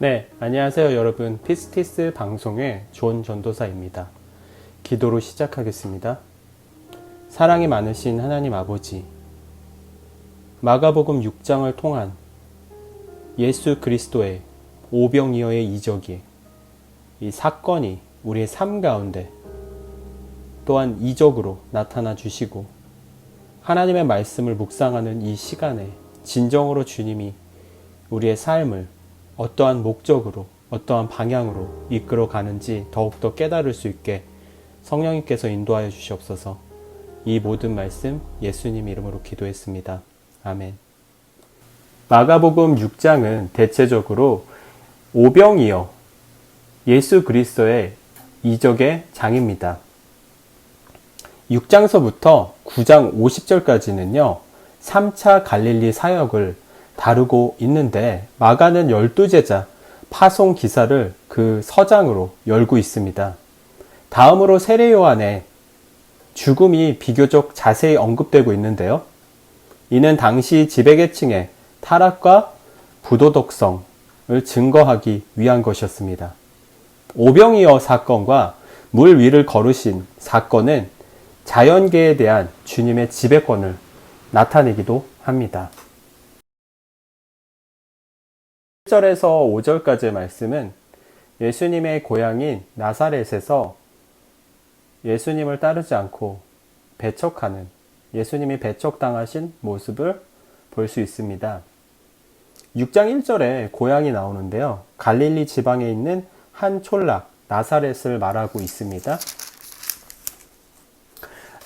네, 안녕하세요 여러분. 피스티스 방송의 존 전도사입니다. 기도로 시작하겠습니다. 사랑이 많으신 하나님 아버지, 마가복음 6장을 통한 예수 그리스도의 오병이어의 이적이, 이 사건이 우리의 삶 가운데 또한 이적으로 나타나 주시고, 하나님의 말씀을 묵상하는 이 시간에 진정으로 주님이 우리의 삶을 어떠한 목적으로, 어떠한 방향으로 이끌어 가는지 더욱더 깨달을 수 있게 성령님께서 인도하여 주시옵소서. 이 모든 말씀 예수님 이름으로 기도했습니다. 아멘. 마가복음 6장은 대체적으로 오병이어 예수 그리스도의 이적의 장입니다. 6장서부터 9장 50절까지는요 3차 갈릴리 사역을 다루고 있는데, 마가는 12제자 파송 기사를 그 서장으로 열고 있습니다. 다음으로 세례 요한의 죽음이 비교적 자세히 언급되고 있는데요, 이는 당시 지배계층의 타락과 부도덕성을 증거하기 위한 것이었습니다. 오병이어 사건과 물 위를 걸으신 사건은 자연계에 대한 주님의 지배권을 나타내기도 합니다. 1절에서 5절까지의 말씀은 예수님의 고향인 나사렛에서 예수님을 따르지 않고 배척하는, 예수님이 배척당하신 모습을 볼 수 있습니다. 6장 1절에 고향이 나오는데요, 갈릴리 지방에 있는 한 촌락 나사렛을 말하고 있습니다.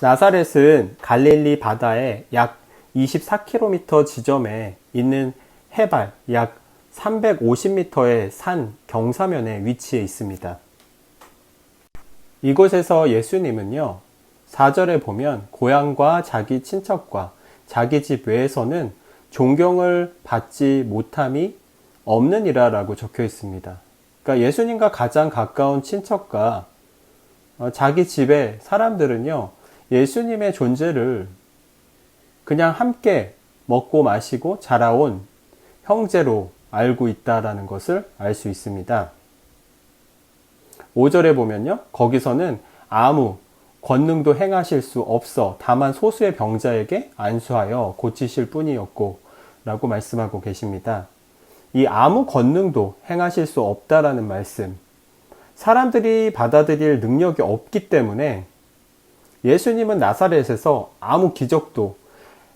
나사렛은 갈릴리 바다의 약 24km 지점에 있는 해발 약 350m의 산 경사면에 위치해 있습니다. 이곳에서 예수님은요, 4절에 보면 고향과 자기 친척과 자기 집 외에서는 존경을 받지 못함이 없느니라 라고 적혀 있습니다. 그러니까 예수님과 가장 가까운 친척과 자기 집의 사람들은요, 예수님의 존재를 그냥 함께 먹고 마시고 자라온 형제로 알고 있다라는 것을 알 수 있습니다. 5절에 보면요, 거기서는 아무 권능도 행하실 수 없어 다만 소수의 병자에게 안수하여 고치실 뿐이었고 라고 말씀하고 계십니다. 이 아무 권능도 행하실 수 없다라는 말씀, 사람들이 받아들일 능력이 없기 때문에 예수님은 나사렛에서 아무 기적도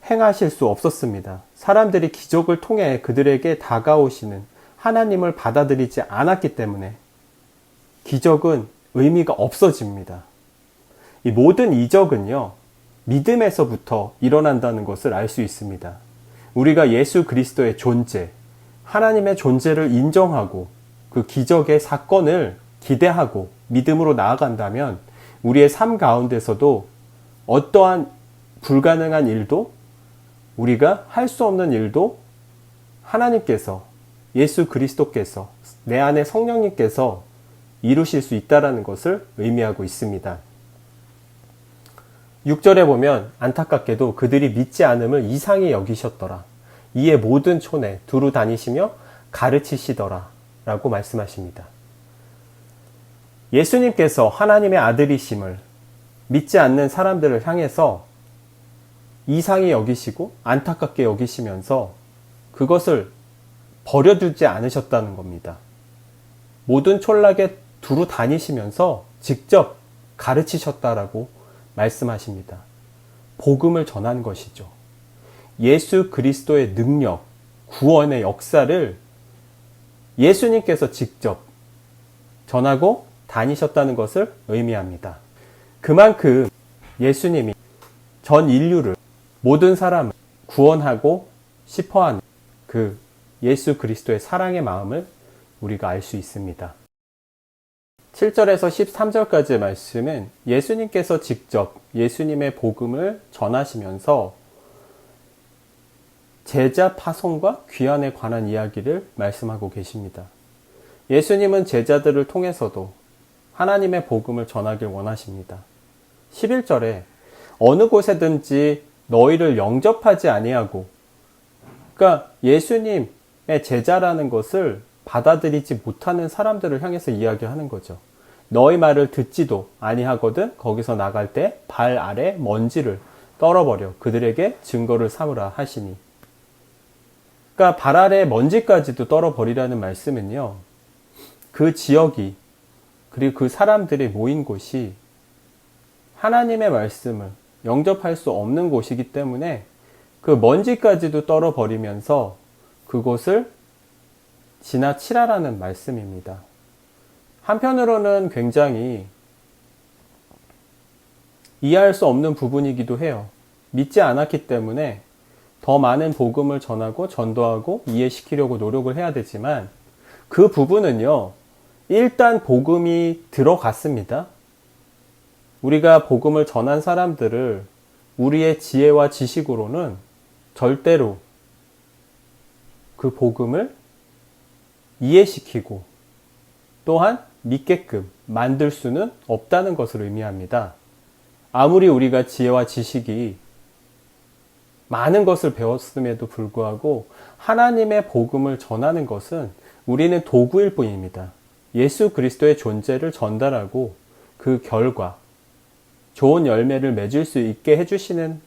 행하실 수 없었습니다. 사람들이 기적을 통해 그들에게 다가오시는 하나님을 받아들이지 않았기 때문에 기적은 의미가 없어집니다. 이 모든 이적은요, 믿음에서부터 일어난다는 것을 알 수 있습니다. 우리가 예수 그리스도의 존재, 하나님의 존재를 인정하고 그 기적의 사건을 기대하고 믿음으로 나아간다면 우리의 삶 가운데서도 어떠한 불가능한 일도, 우리가 할 수 없는 일도 하나님께서, 예수 그리스도께서, 내 안에 성령님께서 이루실 수 있다는 것을 의미하고 있습니다. 6절에 보면 안타깝게도 그들이 믿지 않음을 이상히 여기셨더라. 이에 모든 촌에 두루 다니시며 가르치시더라 라고 말씀하십니다. 예수님께서 하나님의 아들이심을 믿지 않는 사람들을 향해서 이상히 여기시고 안타깝게 여기시면서 그것을 버려두지 않으셨다는 겁니다. 모든 촌락에 두루 다니시면서 직접 가르치셨다라고 말씀하십니다. 복음을 전한 것이죠. 예수 그리스도의 능력, 구원의 역사를 예수님께서 직접 전하고 다니셨다는 것을 의미합니다. 그만큼 예수님이 전 인류를, 모든 사람을 구원하고 싶어하는 그 예수 그리스도의 사랑의 마음을 우리가 알 수 있습니다. 7절에서 13절까지의 말씀은 예수님께서 직접 예수님의 복음을 전하시면서 제자 파송과 귀환에 관한 이야기를 말씀하고 계십니다. 예수님은 제자들을 통해서도 하나님의 복음을 전하길 원하십니다. 11절에 어느 곳에든지 너희를 영접하지 아니하고, 그러니까 예수님의 제자라는 것을 받아들이지 못하는 사람들을 향해서 이야기하는 거죠. 너희 말을 듣지도 아니하거든 거기서 나갈 때 발 아래 먼지를 떨어버려 그들에게 증거를 삼으라 하시니. 그러니까 발 아래 먼지까지도 떨어버리라는 말씀은요, 그 지역이, 그리고 그 사람들이 모인 곳이 하나님의 말씀을 영접할 수 없는 곳이기 때문에 그 먼지까지도 떨어버리면서 그곳을 지나치라라는 말씀입니다. 한편으로는 굉장히 이해할 수 없는 부분이기도 해요. 믿지 않았기 때문에 더 많은 복음을 전하고 전도하고 이해시키려고 노력을 해야 되지만, 그 부분은요, 일단 복음이 들어갔습니다. 우리가 복음을 전한 사람들을 우리의 지혜와 지식으로는 절대로 그 복음을 이해시키고 또한 믿게끔 만들 수는 없다는 것을 의미합니다. 아무리 우리가 지혜와 지식이 많은 것을 배웠음에도 불구하고 하나님의 복음을 전하는 것은 우리는 도구일 뿐입니다. 예수 그리스도의 존재를 전달하고 그 결과 좋은 열매를 맺을 수 있게 해주시는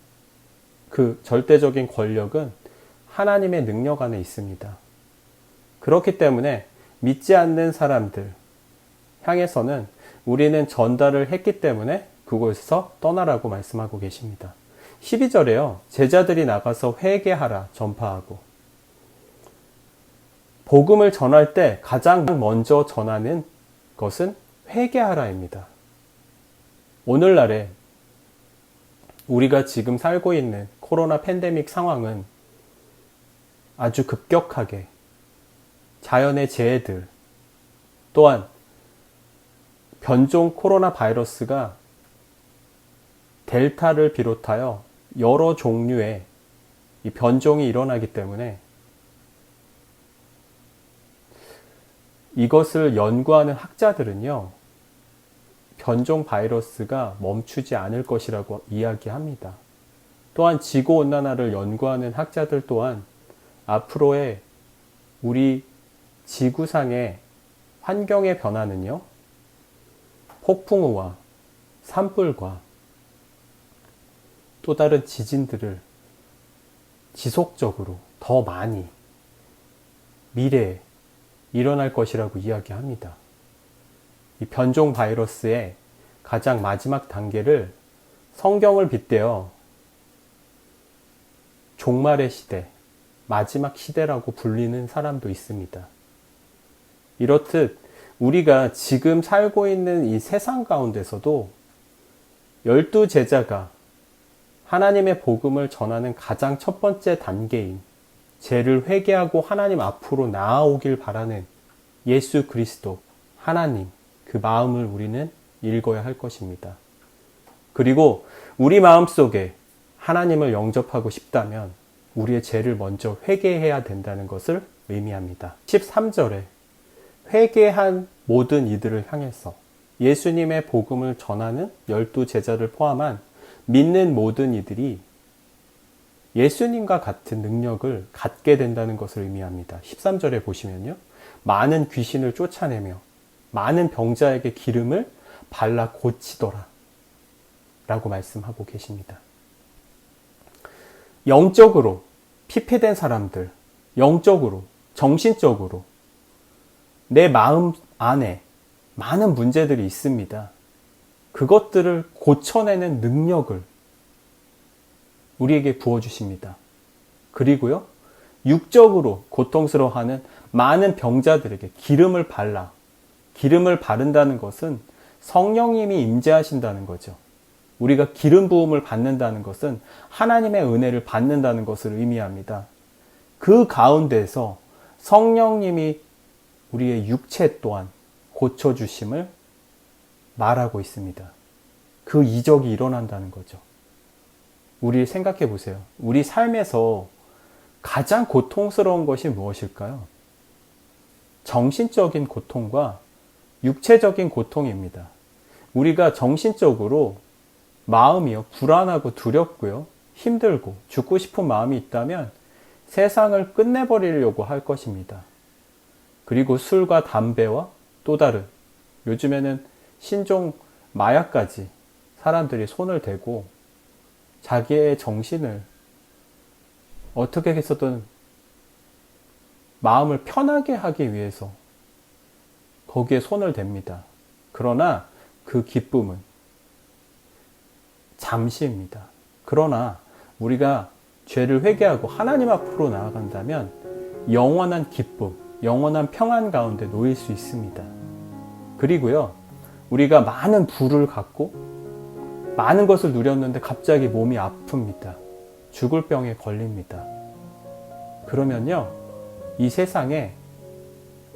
그 절대적인 권력은 하나님의 능력 안에 있습니다. 그렇기 때문에 믿지 않는 사람들 향해서는 우리는 전달을 했기 때문에 그곳에서 떠나라고 말씀하고 계십니다. 12절에요. 제자들이 나가서 회개하라 전파하고. 복음을 전할 때 가장 먼저 전하는 것은 회개하라입니다. 오늘날에 우리가 지금 살고 있는 코로나 팬데믹 상황은 아주 급격하게 자연의 재해들, 또한 변종 코로나 바이러스가 델타를 비롯하여 여러 종류의 이 변종이 일어나기 때문에 이것을 연구하는 학자들은요, 변종 바이러스가 멈추지 않을 것이라고 이야기합니다. 또한 지구온난화를 연구하는 학자들 또한 앞으로의 우리 지구상의 환경의 변화는요, 폭풍우와 산불과 또 다른 지진들을 지속적으로 더 많이 미래에 일어날 것이라고 이야기합니다. 이 변종 바이러스의 가장 마지막 단계를 성경을 빗대어 종말의 시대, 마지막 시대라고 불리는 사람도 있습니다. 이렇듯 우리가 지금 살고 있는 이 세상 가운데서도 12제자가 하나님의 복음을 전하는 가장 첫 번째 단계인 죄를 회개하고 하나님 앞으로 나아오길 바라는 예수 그리스도, 하나님, 그 마음을 우리는 읽어야 할 것입니다. 그리고 우리 마음속에 하나님을 영접하고 싶다면 우리의 죄를 먼저 회개해야 된다는 것을 의미합니다. 13절에 회개한 모든 이들을 향해서 예수님의 복음을 전하는 12제자를 포함한 믿는 모든 이들이 예수님과 같은 능력을 갖게 된다는 것을 의미합니다. 13절에 보시면요, 많은 귀신을 쫓아내며 많은 병자에게 기름을 발라 고치더라 라고 말씀하고 계십니다. 영적으로 피폐된 사람들, 영적으로, 정신적으로 내 마음 안에 많은 문제들이 있습니다. 그것들을 고쳐내는 능력을 우리에게 부어주십니다. 그리고요, 육적으로 고통스러워하는 많은 병자들에게 기름을 바른다는 것은 성령님이 임재하신다는 거죠. 우리가 기름 부음을 받는다는 것은 하나님의 은혜를 받는다는 것을 의미합니다. 그 가운데서 성령님이 우리의 육체 또한 고쳐주심을 말하고 있습니다. 그 이적이 일어난다는 거죠. 우리 생각해 보세요. 우리 삶에서 가장 고통스러운 것이 무엇일까요? 정신적인 고통과 육체적인 고통입니다. 우리가 정신적으로 마음이요, 불안하고 두렵고요, 힘들고 죽고 싶은 마음이 있다면 세상을 끝내버리려고 할 것입니다. 그리고 술과 담배와 또 다른, 요즘에는 신종 마약까지 사람들이 손을 대고 자기의 정신을 어떻게 해서든 마음을 편하게 하기 위해서 거기에 손을 댑니다. 그러나 그 기쁨은 잠시입니다. 그러나 우리가 죄를 회개하고 하나님 앞으로 나아간다면 영원한 기쁨, 영원한 평안 가운데 놓일 수 있습니다. 그리고요, 우리가 많은 부를 갖고 많은 것을 누렸는데 갑자기 몸이 아픕니다. 죽을 병에 걸립니다. 그러면요, 이 세상에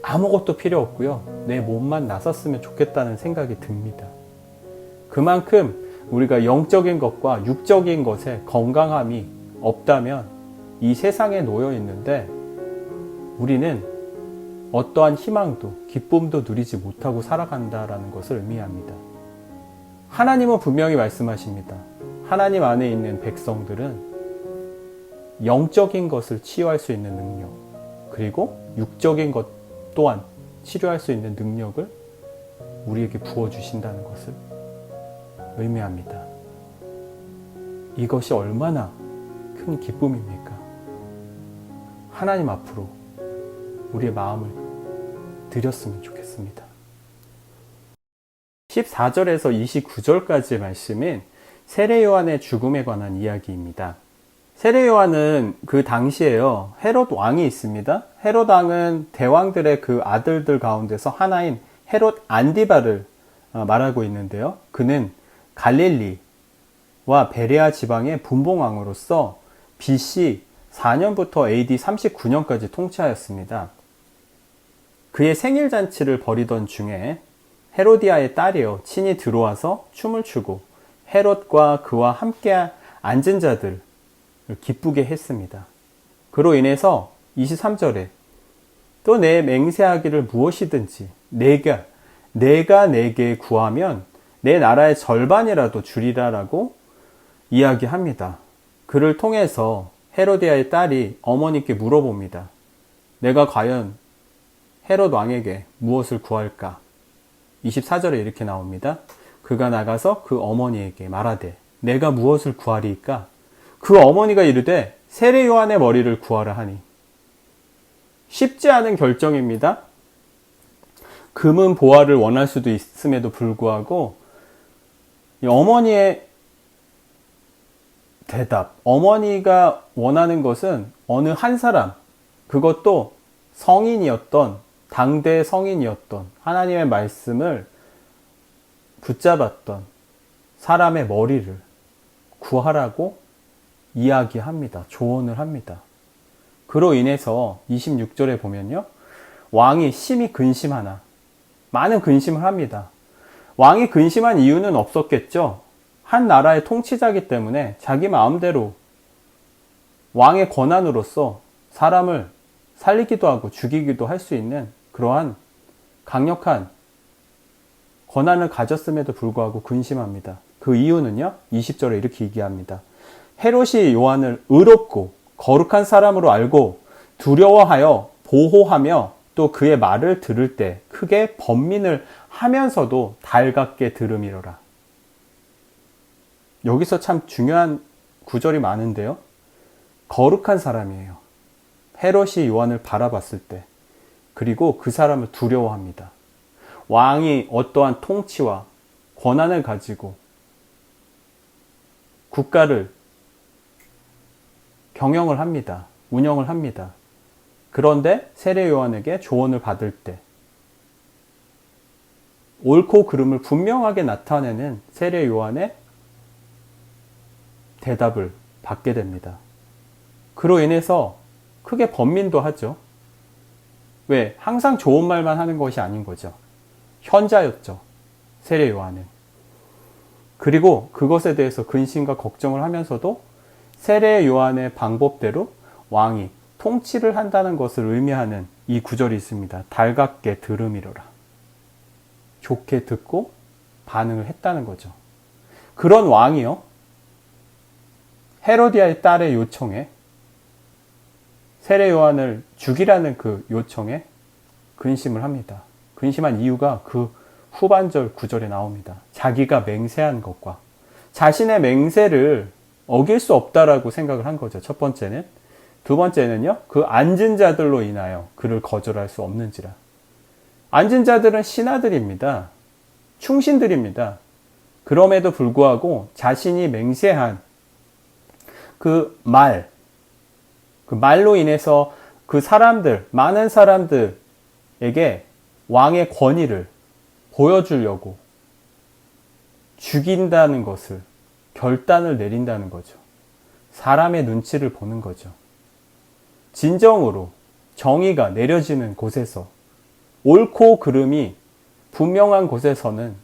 아무것도 필요 없고요, 내 몸만 나섰으면 좋겠다는 생각이 듭니다. 그만큼 우리가 영적인 것과 육적인 것에 건강함이 없다면 이 세상에 놓여 있는데 우리는 어떠한 희망도 기쁨도 누리지 못하고 살아간다라는 것을 의미합니다. 하나님은 분명히 말씀하십니다. 하나님 안에 있는 백성들은 영적인 것을 치유할 수 있는 능력, 그리고 육적인 것 또한 치료할 수 있는 능력을 우리에게 부어주신다는 것을 의미합니다. 이것이 얼마나 큰 기쁨입니까? 하나님 앞으로 우리의 마음을 드렸으면 좋겠습니다. 14절에서 29절까지의 말씀은 세례 요한의 죽음에 관한 이야기입니다. 세례 요한은 그 당시에요, 헤롯 왕이 있습니다. 헤롯 왕은 대왕들의 그 아들들 가운데서 하나인 헤롯 안디바를 말하고 있는데요. 그는 갈릴리와 베레아 지방의 분봉왕으로서 BC 4년부터 AD 39년까지 통치하였습니다. 그의 생일잔치를 벌이던 중에 헤로디아의 딸이요, 친히 들어와서 춤을 추고 헤롯과 그와 함께 앉은 자들을 기쁘게 했습니다. 그로 인해서 23절에 또 내 맹세하기를 무엇이든지 내가 내게 구하면 내 나라의 절반이라도 주리라라고 이야기합니다. 그를 통해서 헤로디아의 딸이 어머니께 물어봅니다. 내가 과연 헤롯 왕에게 무엇을 구할까? 24절에 이렇게 나옵니다. 그가 나가서 그 어머니에게 말하되 내가 무엇을 구하리이까? 그 어머니가 이르되 세례 요한의 머리를 구하라 하니. 쉽지 않은 결정입니다. 금은 보화를 원할 수도 있음에도 불구하고 이 어머니의 대답, 어머니가 원하는 것은 어느 한 사람, 그것도 성인이었던, 당대 성인이었던, 하나님의 말씀을 붙잡았던 사람의 머리를 구하라고 이야기합니다. 조언을 합니다. 그로 인해서 26절에 보면요, 왕이 심히 근심하나, 많은 근심을 합니다. 왕이 근심한 이유는 없었겠죠. 한 나라의 통치자이기 때문에 자기 마음대로 왕의 권한으로서 사람을 살리기도 하고 죽이기도 할 수 있는 그러한 강력한 권한을 가졌음에도 불구하고 근심합니다. 그 이유는요, 20절에 이렇게 얘기합니다. 헤롯이 요한을 의롭고 거룩한 사람으로 알고 두려워하여 보호하며 또 그의 말을 들을 때 크게 번민을 하면서도 달갑게 들음이로라. 여기서 참 중요한 구절이 많은데요. 거룩한 사람이에요. 헤롯이 요한을 바라봤을 때, 그리고 그 사람을 두려워합니다. 왕이 어떠한 통치와 권한을 가지고 국가를 경영을 합니다. 운영을 합니다. 그런데 세례 요한에게 조언을 받을 때 옳고 그름을 분명하게 나타내는 세례 요한의 대답을 받게 됩니다. 그로 인해서 크게 번민도 하죠. 왜? 항상 좋은 말만 하는 것이 아닌 거죠. 현자였죠. 세례 요한은. 그리고 그것에 대해서 근심과 걱정을 하면서도 세례 요한의 방법대로 왕이 통치를 한다는 것을 의미하는 이 구절이 있습니다. 달갑게 들음이로라. 좋게 듣고 반응을 했다는 거죠. 그런 왕이요, 헤로디아의 딸의 요청에, 세례 요한을 죽이라는 그 요청에 근심을 합니다. 근심한 이유가 그 후반절 구절에 나옵니다. 자기가 맹세한 것과 자신의 맹세를 어길 수 없다라고 생각을 한 거죠. 첫 번째는. 두 번째는요, 그 앉은 자들로 인하여 그를 거절할 수 없는지라. 앉은 자들은 신하들입니다. 충신들입니다. 그럼에도 불구하고 자신이 맹세한 그 말로 인해서 그 사람들, 많은 사람들에게 왕의 권위를 보여주려고 죽인다는 것을, 결단을 내린다는 거죠. 사람의 눈치를 보는 거죠. 진정으로 정의가 내려지는 곳에서, 옳고 그름이 분명한 곳에서는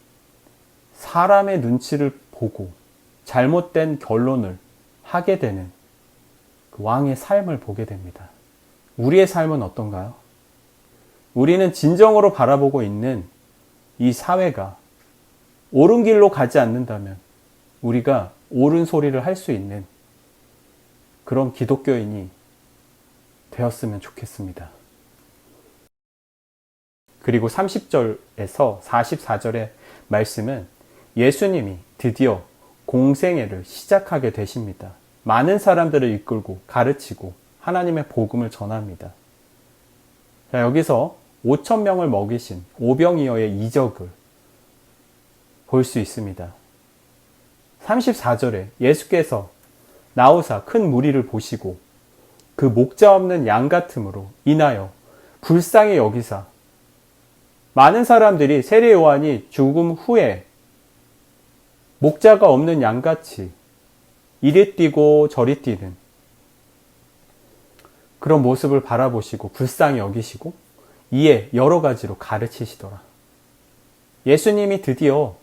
사람의 눈치를 보고 잘못된 결론을 하게 되는 그 왕의 삶을 보게 됩니다. 우리의 삶은 어떤가요? 우리는 진정으로 바라보고 있는 이 사회가 옳은 길로 가지 않는다면 우리가 옳은 소리를 할 수 있는 그런 기독교인이 되었으면 좋겠습니다. 그리고 30절에서 44절의 말씀은 예수님이 드디어 공생애를 시작하게 되십니다. 많은 사람들을 이끌고 가르치고 하나님의 복음을 전합니다. 자, 여기서 5,000명을 먹이신 오병이어의 이적을 볼 수 있습니다. 34절에 예수께서 나오사 큰 무리를 보시고 그 목자 없는 양 같음으로 인하여 불쌍히 여기사 많은 사람들이 세례 요한이 죽음 후에 목자가 없는 양같이 이리 뛰고 저리 뛰는 그런 모습을 바라보시고 불쌍히 여기시고 이에 여러 가지로 가르치시더라. 예수님이 드디어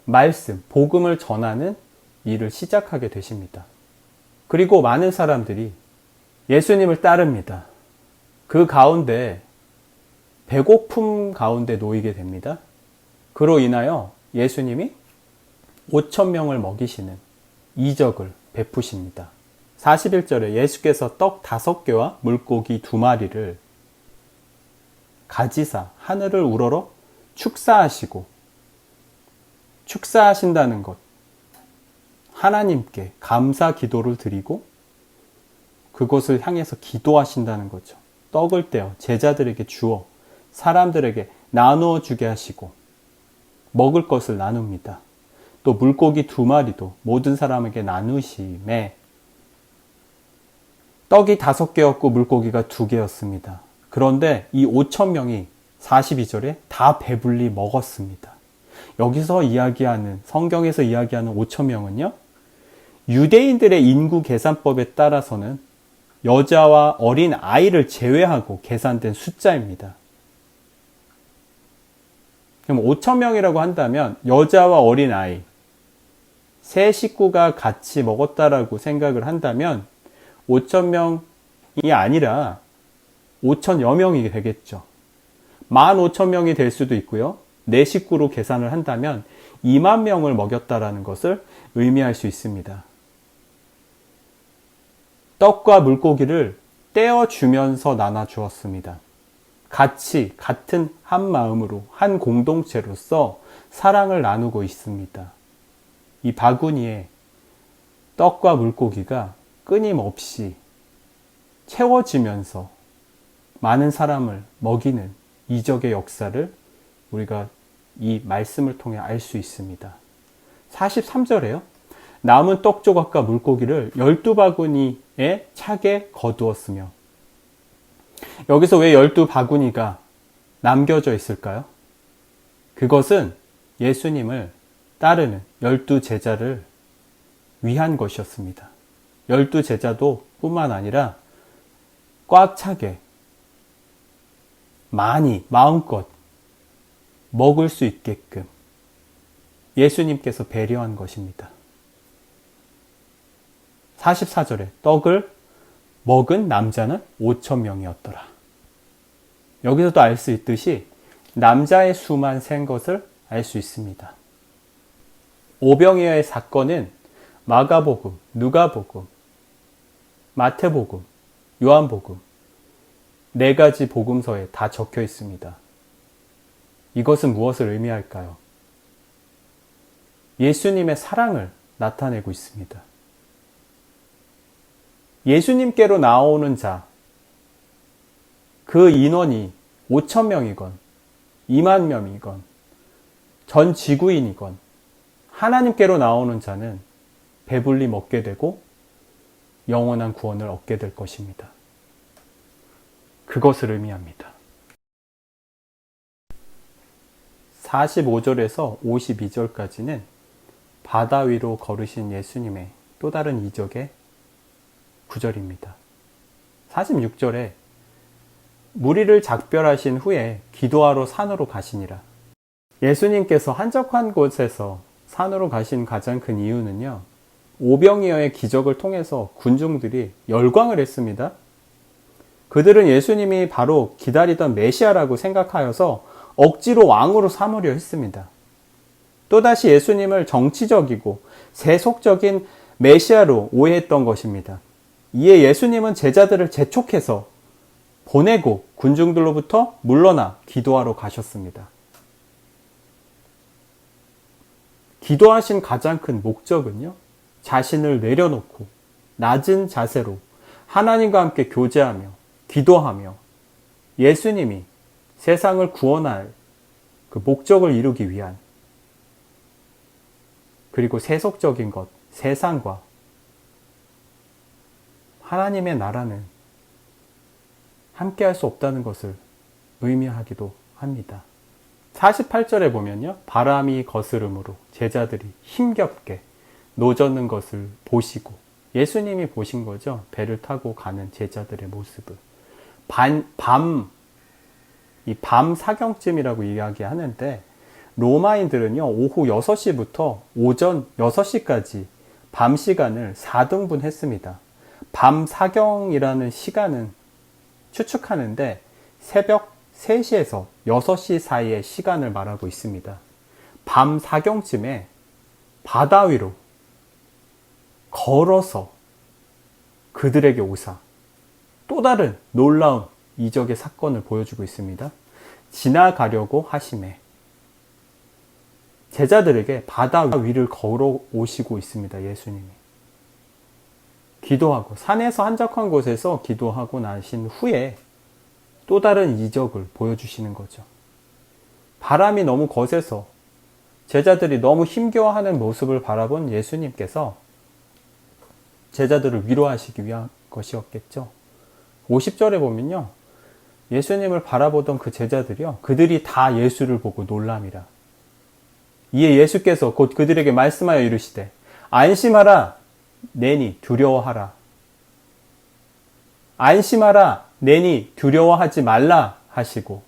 말씀, 복음을 전하는 일을 시작하게 되십니다. 그리고 많은 사람들이 예수님을 따릅니다. 그 가운데 배고픔 가운데 놓이게 됩니다. 그로 인하여 예수님이 5,000명을 먹이시는 이적을 베푸십니다. 41절에 예수께서 떡 5개와 물고기 2마리를 가지사 하늘을 우러러 축사하신다는 것, 하나님께 감사 기도를 드리고 그곳을 향해서 기도하신다는 거죠. 떡을 떼어 제자들에게 주어 사람들에게 나누어 주게 하시고 먹을 것을 나눕니다. 또 물고기 2마리도 모든 사람에게 나누심에 떡이 5개였고 물고기가 2개였습니다. 그런데 이 5,000명이 42절에 다 배불리 먹었습니다. 여기서 이야기하는, 성경에서 이야기하는 5,000명은요, 유대인들의 인구 계산법에 따라서는 여자와 어린 아이를 제외하고 계산된 숫자입니다. 그럼 5,000명이라고 한다면 여자와 어린 아이, 세 식구가 같이 먹었다라고 생각을 한다면 5,000명이 아니라 5,000여 명이 되겠죠. 15,000명이 될 수도 있고요. 네 식구로 계산을 한다면 2만 명을 먹였다라는 것을 의미할 수 있습니다. 떡과 물고기를 떼어주면서 나눠주었습니다. 같이 같은 한 마음으로 한 공동체로서 사랑을 나누고 있습니다. 이 바구니에 떡과 물고기가 끊임없이 채워지면서 많은 사람을 먹이는 이적의 역사를 우리가 이 말씀을 통해 알 수 있습니다. 43절에요. 남은 떡 조각과 물고기를 12바구니에 차게 거두었으며, 여기서 왜 12바구니가 남겨져 있을까요? 그것은 예수님을 따르는 12제자를 위한 것이었습니다. 12제자도 뿐만 아니라 꽉 차게 많이 마음껏 먹을 수 있게끔 예수님께서 배려한 것입니다. 44절에 떡을 먹은 남자는 5,000명이었더라. 여기서도 알 수 있듯이 남자의 수만 센 것을 알 수 있습니다. 오병이어의 사건은 마가복음, 누가복음, 마태복음, 요한복음 4가지 복음서에 다 적혀 있습니다. 이것은 무엇을 의미할까요? 예수님의 사랑을 나타내고 있습니다. 예수님께로 나오는 자, 그 인원이 5,000명이건 2만 명이건 전 지구인이건 하나님께로 나오는 자는 배불리 먹게 되고 영원한 구원을 얻게 될 것입니다. 그것을 의미합니다. 45절에서 52절까지는 바다 위로 걸으신 예수님의 또 다른 이적의 구절입니다. 46절에 무리를 작별하신 후에 기도하러 산으로 가시니라. 예수님께서 한적한 곳에서 산으로 가신 가장 큰 이유는요, 오병이어의 기적을 통해서 군중들이 열광을 했습니다. 그들은 예수님이 바로 기다리던 메시아라고 생각하여서 억지로 왕으로 삼으려 했습니다. 또다시 예수님을 정치적이고 세속적인 메시아로 오해했던 것입니다. 이에 예수님은 제자들을 재촉해서 보내고 군중들로부터 물러나 기도하러 가셨습니다. 기도하신 가장 큰 목적은요, 자신을 내려놓고 낮은 자세로 하나님과 함께 교제하며 기도하며 예수님이 세상을 구원할 그 목적을 이루기 위한, 그리고 세속적인 것, 세상과 하나님의 나라는 함께 할 수 없다는 것을 의미하기도 합니다. 48절에 보면요, 바람이 거스름으로 제자들이 힘겹게 노젓는 것을 보시고, 예수님이 보신 거죠. 배를 타고 가는 제자들의 모습을. 이 밤 사경쯤이라고 이야기하는데, 로마인들은요, 오후 6시부터 오전 6시까지 밤 시간을 4등분 했습니다. 밤 사경이라는 시간은 추측하는데 새벽 3시에서 6시 사이의 시간을 말하고 있습니다. 밤 사경쯤에 바다 위로 걸어서 그들에게 오사 또 다른 놀라운 이적의 사건을 보여주고 있습니다. 지나가려고 하심에 제자들에게 바다 위를 걸어 오시고 있습니다. 예수님이 기도하고 산에서 한적한 곳에서 기도하고 나신 후에 또 다른 이적을 보여주시는 거죠. 바람이 너무 거세서 제자들이 너무 힘겨워하는 모습을 바라본 예수님께서 제자들을 위로하시기 위한 것이었겠죠. 50절에 보면요, 예수님을 바라보던 그 제자들이요, 그들이 다 예수를 보고 놀람이라. 이에 예수께서 곧 그들에게 말씀하여 이르시되 안심하라 내니 두려워하라. 안심하라 내니 두려워하지 말라 하시고,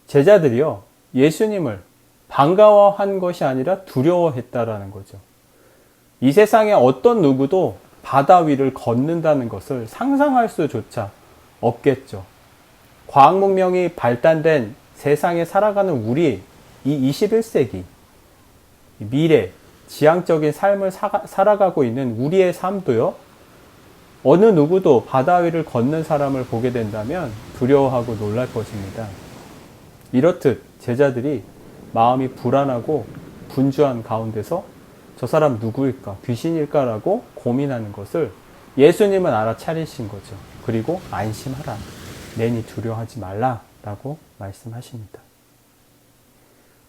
제자들이요, 예수님을 반가워한 것이 아니라 두려워했다라는 거죠. 이 세상에 어떤 누구도 바다 위를 걷는다는 것을 상상할 수조차 없겠죠. 과학 문명이 발달된 세상에 살아가는 우리 이 21세기 미래 지향적인 삶을 살아가고 있는 우리의 삶도요, 어느 누구도 바다 위를 걷는 사람을 보게 된다면 두려워하고 놀랄 것입니다. 이렇듯 제자들이 마음이 불안하고 분주한 가운데서 저 사람 누구일까? 귀신일까라고 고민하는 것을 예수님은 알아차리신 거죠. 그리고 안심하라. 내니 두려워하지 말라 라고 말씀하십니다.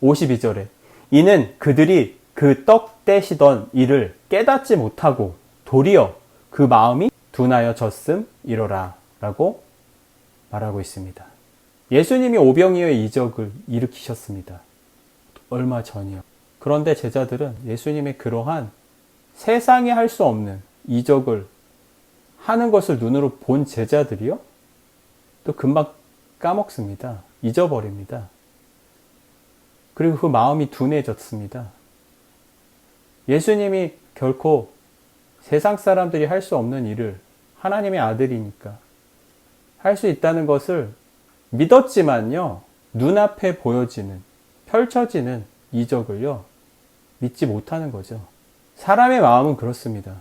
52절에 이는 그들이 그 떡 떼시던 일을 깨닫지 못하고 도리어 그 마음이 둔하여 졌음이로라 라고 말하고 있습니다. 예수님이 오병이어의 이적을 일으키셨습니다. 얼마 전이요. 그런데 제자들은 예수님의 그러한 세상에 할 수 없는 이적을 하는 것을 눈으로 본 제자들이요, 또 금방 까먹습니다. 잊어버립니다. 그리고 그 마음이 둔해졌습니다. 예수님이 결코 세상 사람들이 할 수 없는 일을 하나님의 아들이니까 할 수 있다는 것을 믿었지만요, 눈앞에 보여지는, 펼쳐지는 이적을요, 믿지 못하는 거죠. 사람의 마음은 그렇습니다.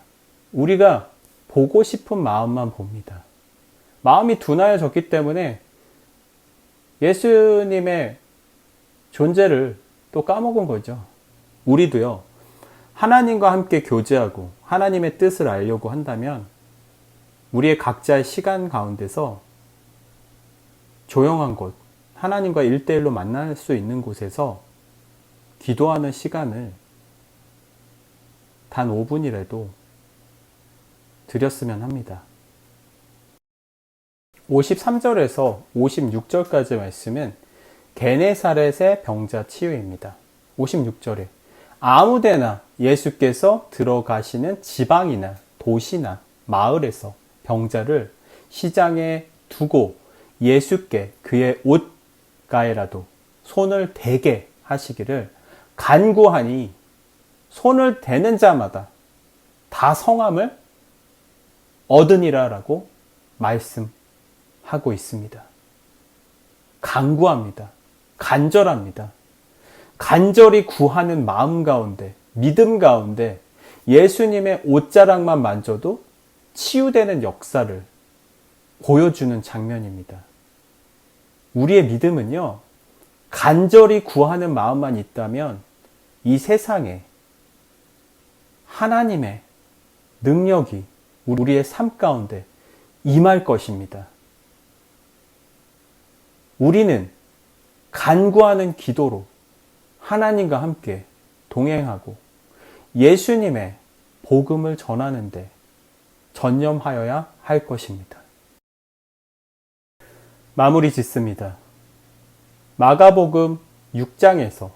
우리가 보고 싶은 마음만 봅니다. 마음이 둔하여졌기 때문에 예수님의 존재를 또 까먹은 거죠. 우리도요, 하나님과 함께 교제하고 하나님의 뜻을 알려고 한다면 우리의 각자의 시간 가운데서 조용한 곳, 하나님과 1대1로 만날 수 있는 곳에서 기도하는 시간을 단 5분이라도 드렸으면 합니다. 53절에서 56절까지 말씀은 게네사렛의 병자 치유입니다. 56절에 아무데나 예수께서 들어가시는 지방이나 도시나 마을에서 병자를 시장에 두고 예수께 그의 옷가에라도 손을 대게 하시기를 간구하니 손을 대는 자마다 다 성함을 얻으니라 라고 말씀하고 있습니다. 간구합니다. 간절합니다. 간절히 구하는 마음 가운데, 믿음 가운데 예수님의 옷자락만 만져도 치유되는 역사를 보여주는 장면입니다. 우리의 믿음은요, 간절히 구하는 마음만 있다면 이 세상에 하나님의 능력이 우리의 삶 가운데 임할 것입니다. 우리는 간구하는 기도로 하나님과 함께 동행하고 예수님의 복음을 전하는데 전념하여야 할 것입니다. 마무리 짓습니다. 마가복음 6장에서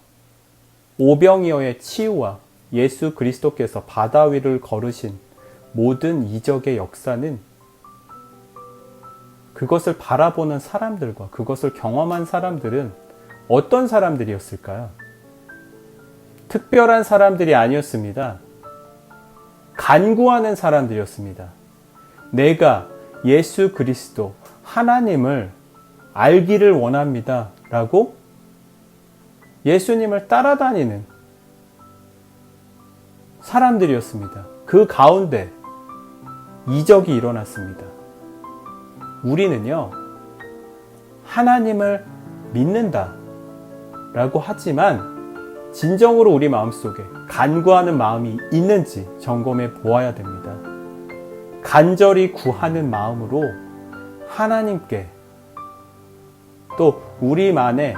오병이어의 치유와 예수 그리스도께서 바다 위를 걸으신 모든 이적의 역사는 그것을 바라보는 사람들과 그것을 경험한 사람들은 어떤 사람들이었을까요? 특별한 사람들이 아니었습니다. 간구하는 사람들이었습니다. 내가 예수 그리스도 하나님을 알기를 원합니다 라고 예수님을 따라다니는 사람들이었습니다. 그 가운데 이적이 일어났습니다. 우리는요, 하나님을 믿는다 라고 하지만 진정으로 우리 마음속에 간구하는 마음이 있는지 점검해 보아야 됩니다. 간절히 구하는 마음으로 하나님께 또 우리만의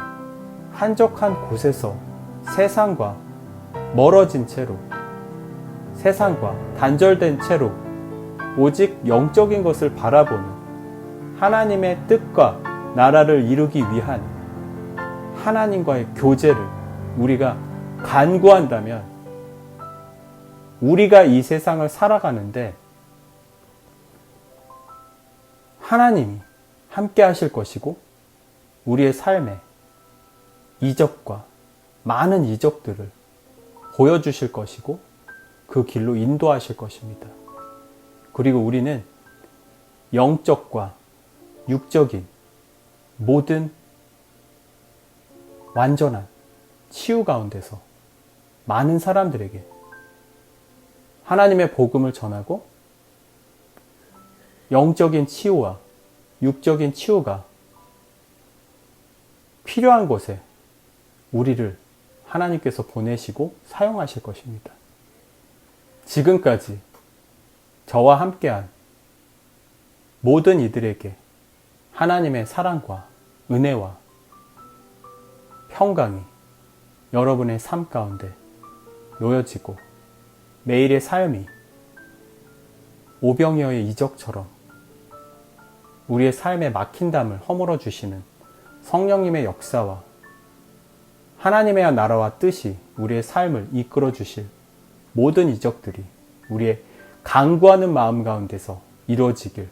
한적한 곳에서 세상과 멀어진 채로, 세상과 단절된 채로 오직 영적인 것을 바라보는 하나님의 뜻과 나라를 이루기 위한 하나님과의 교제를 우리가 간구한다면 우리가 이 세상을 살아가는데 하나님이 함께 하실 것이고 우리의 삶에 이적과 많은 이적들을 보여주실 것이고 그 길로 인도하실 것입니다. 그리고 우리는 영적과 육적인 모든 완전한 치유 가운데서 많은 사람들에게 하나님의 복음을 전하고 영적인 치유와 육적인 치유가 필요한 곳에 우리를 하나님께서 보내시고 사용하실 것입니다. 지금까지 저와 함께한 모든 이들에게 하나님의 사랑과 은혜와 평강이 여러분의 삶 가운데 놓여지고 매일의 삶이 오병이어의 이적처럼 우리의 삶의 막힌담을 허물어 주시는 성령님의 역사와 하나님의 나라와 뜻이 우리의 삶을 이끌어 주실 모든 이적들이 우리의 간구하는 마음 가운데서 이루어지길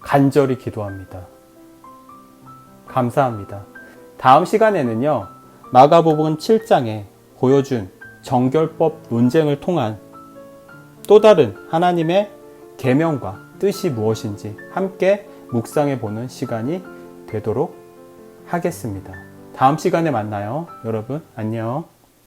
간절히 기도합니다. 감사합니다. 다음 시간에는요, 마가복음 7장에 보여준 정결법 논쟁을 통한 또 다른 하나님의 계명과 뜻이 무엇인지 함께 묵상해 보는 시간이 되도록 하겠습니다. 다음 시간에 만나요. 여러분 안녕.